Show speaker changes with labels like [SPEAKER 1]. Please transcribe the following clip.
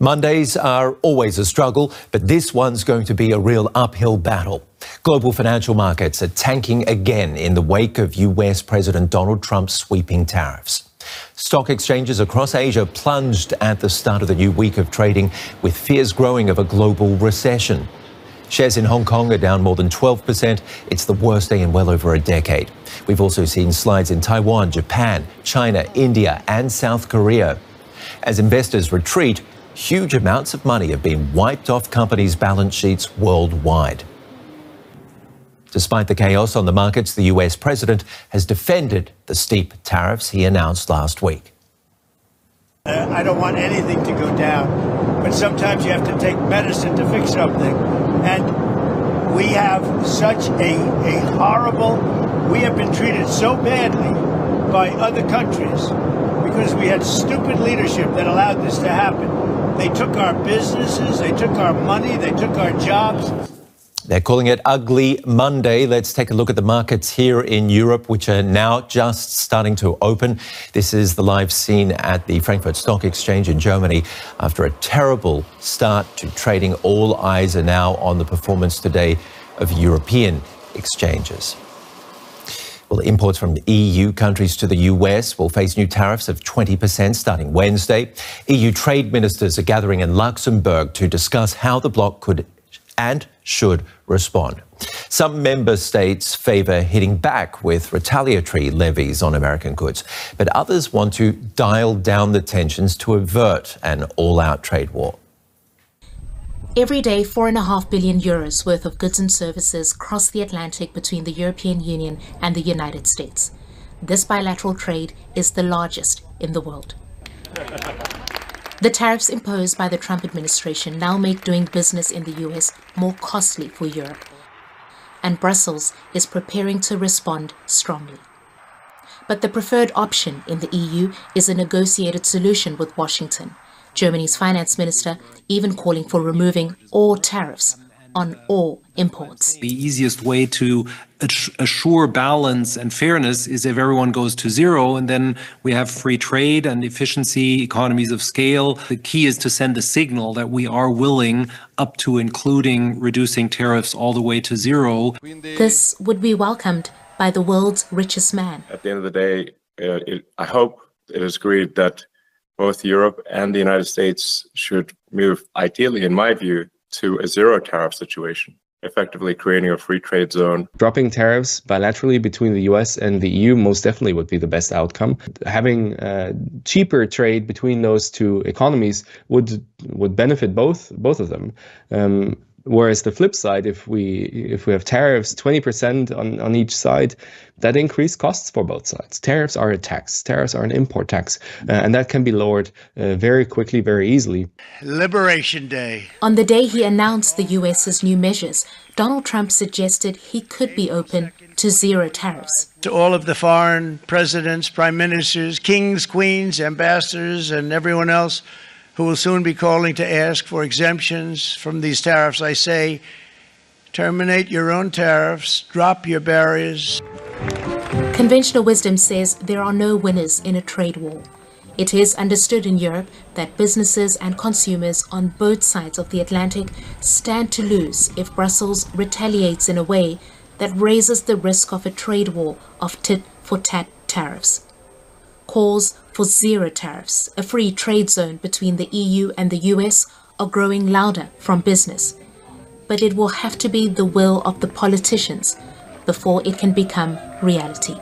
[SPEAKER 1] Mondays are always a struggle, but this one's going to be a real uphill battle. Global financial markets are tanking again in the wake of US President Donald Trump's sweeping tariffs. Stock exchanges across Asia plunged at the start of the new week of trading, with fears growing of a global recession. Shares in Hong Kong are down more than 12%. It's the worst day in well over a decade. We've also seen slides in Taiwan, Japan, China, India and South Korea. As investors retreat, huge amounts of money have been wiped off companies' balance sheets worldwide. Despite the chaos on the markets, the US president has defended the steep tariffs he announced last week.
[SPEAKER 2] I don't want anything to go down, but sometimes you have to take medicine to fix something. And we have such a horrible, we have been treated so badly by other countries because we had stupid leadership that allowed this to happen. They took our businesses, they took our money, they took our jobs.
[SPEAKER 1] They're calling it Ugly Monday. Let's take a look at the markets here in Europe, which are now just starting to open. This is the live scene at the Frankfurt Stock Exchange in Germany. After a terrible start to trading, all eyes are now on the performance today of European exchanges. Well, imports from EU countries to the US will face new tariffs of 20% starting Wednesday. EU trade ministers are gathering in Luxembourg to discuss how the bloc could and should respond. Some member states favour hitting back with retaliatory levies on American goods, but others want to dial down the tensions to avert an all-out trade war.
[SPEAKER 3] Every day, €4.5 billion worth of goods and services cross the Atlantic between the European Union and the United States. This bilateral trade is the largest in the world. The tariffs imposed by the Trump administration now make doing business in the US more costly for Europe, and Brussels is preparing to respond strongly. But the preferred option in the EU is a negotiated solution with Washington, Germany's finance minister even calling for removing all tariffs on all imports.
[SPEAKER 4] The easiest way to assure balance and fairness is if everyone goes to zero, and then we have free trade and efficiency, economies of scale. The key is to send a signal that we are willing up to including reducing tariffs all the way to zero.
[SPEAKER 3] This would be welcomed by the world's richest man.
[SPEAKER 5] At the end of the day, I hope it is agreed that both Europe and the United States should move, ideally, in my view, to a zero tariff situation, effectively creating a free trade zone.
[SPEAKER 6] Dropping tariffs bilaterally between the US and the EU most definitely would be the best outcome. Having cheaper trade between those two economies would benefit both of them. Whereas the flip side, if we have tariffs 20% on each side, that increased costs for both sides. Tariffs are a tax. Tariffs are an import tax, and that can be lowered very quickly, very easily.
[SPEAKER 2] Liberation Day.
[SPEAKER 3] On the day he announced the US's new measures, Donald Trump suggested he could be open to zero tariffs.
[SPEAKER 2] To all of the foreign presidents, prime ministers, kings, queens, ambassadors, and everyone else who will soon be calling to ask for exemptions from these tariffs, I say, terminate your own tariffs, drop your barriers.
[SPEAKER 3] Conventional wisdom says there are no winners in a trade war. It is understood in Europe that businesses and consumers on both sides of the Atlantic stand to lose if Brussels retaliates in a way that raises the risk of a trade war of tit-for-tat tariffs. Calls for zero tariffs, a free trade zone between the EU and the US, are growing louder from business. But it will have to be the will of the politicians before it can become reality.